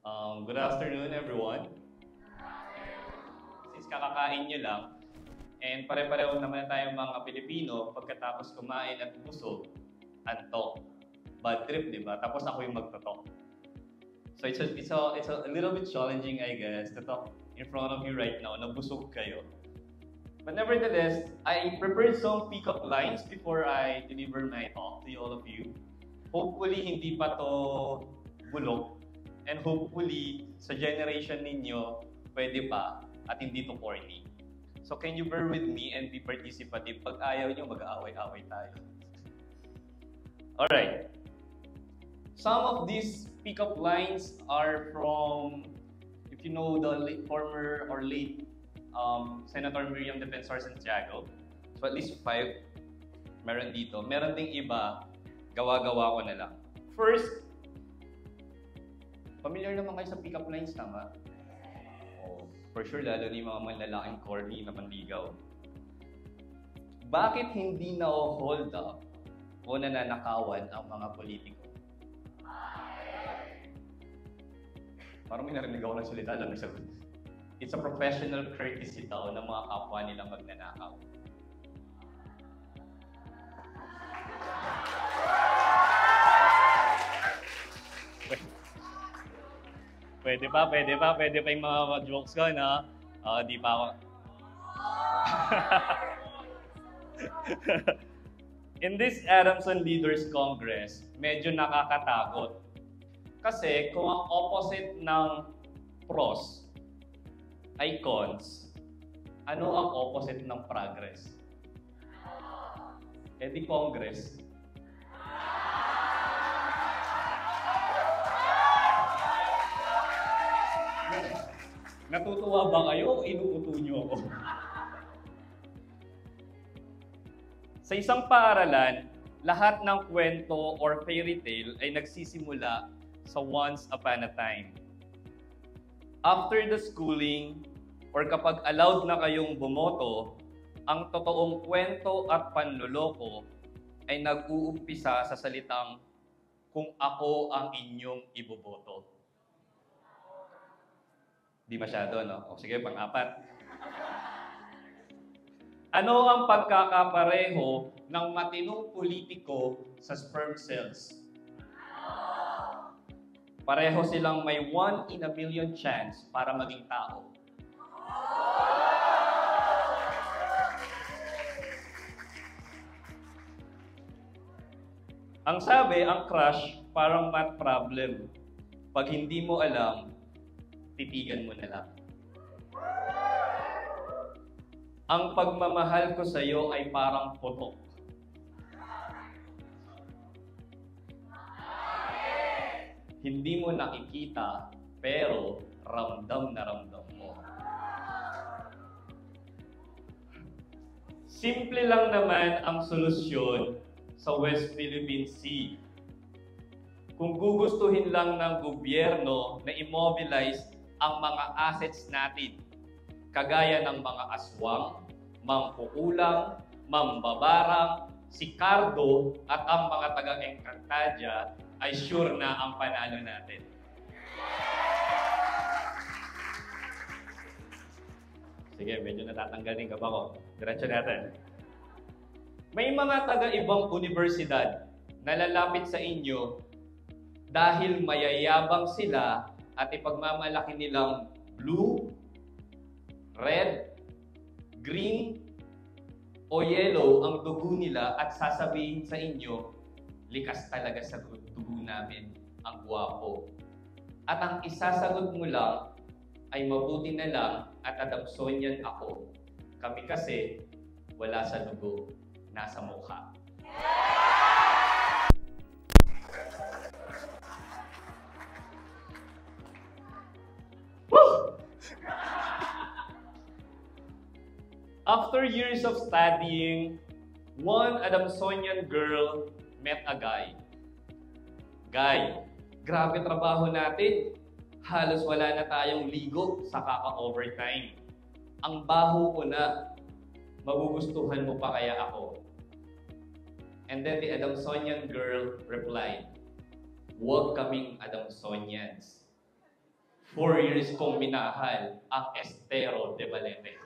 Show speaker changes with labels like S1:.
S1: Good afternoon, everyone. Since kakakain nyo lang, and pare-pareho naman tayong mga Pilipino, pagkatapos kumain at busog, antok. Bad trip, di ba? Tapos ako yung magtotok. So it's a little bit challenging, I guess, to talk in front of you right now na busog kayo. But nevertheless, I prepared some pick-up lines before I deliver my talk to all of you. Hopefully, hindi pa to bulok. And hopefully, sa generation ninyo, pwede pa at hindi to corny. So can you bear with me and be participative? Pag ayaw nyo, mag-aaway-away tayo. Alright. Some of these pick-up lines are from, if you know the former or late Senator Miriam Defensor Santiago. So at least 5 meron dito. Meron ding iba, gawa-gawa ko na lang. First, familiar naman kayo sa pick-up lines, tama? Oh, for sure, lalo ni mga manlalaking corny na manligaw. Bakit hindi na-hold up o nananakawan ang mga politiko? Parang may narinig ako ng salita lang sa it's a professional courtesy daw ng mga kapwa nilang magnanakaw. Pwede pa yung mga jokes ko, no? Di pa ako. In this Adamson Leaders Congress, medyo nakakatakot. Kasi kung ang opposite ng pros ay cons, ano ang opposite ng progress? Eh di Congress. Natutuwa ba kayo o inuuto nyo ako? Sa isang paaralan, lahat ng kwento or fairy tale ay nagsisimula sa once upon a time. After the schooling, or kapag allowed na kayong bumoto, ang totoong kwento at panloloko ay nag-uumpisa sa salitang, kung ako ang inyong iboboto. Di masyado, no? O sige, pang-apat. Ano ang pagkakapareho ng matinong politiko sa sperm cells? Pareho silang may 1 in a million chance para maging tao. Ang sabi, ang crush, parang math problem. Pag hindi mo alam, titigan mo na lang. Ang pagmamahal ko sa iyo ay parang putok. Hindi mo nakikita, pero ramdam na ramdam mo. Simple lang naman ang solusyon sa West Philippine Sea. Kung gugustuhin lang ng gobyerno na immobilize ang mga assets natin, kagaya ng mga aswang, mangkukulang, mambabarang, si Cardo at ang mga taga-Encantadia, ay sure na ang panalo natin. Sige, medyo natatanggalin ka pa ko. Diretso natin. May mga taga-ibang universidad na lalapit sa inyo dahil mayayabang sila at ipagmamalaki nilang blue, red, green, o yellow ang dugo nila at sasabihin sa inyo, likas talaga sa dugo namin ang gwapo. At ang isasagot mo lang ay mabuti na lang at Adamsonian ako. Kami kasi wala sa dugo, nasa mukha. After years of studying, one Adamsonian girl met a guy. Guy, grabe trabaho natin. Halos wala na tayong ligo sa kaka-overtime. Ang baho ko na. Magugustuhan mo pa kaya ako? And then the Adamsonian girl replied, huwag kaming Adamsonians. 4 years kong minahal ang Estero de Balete.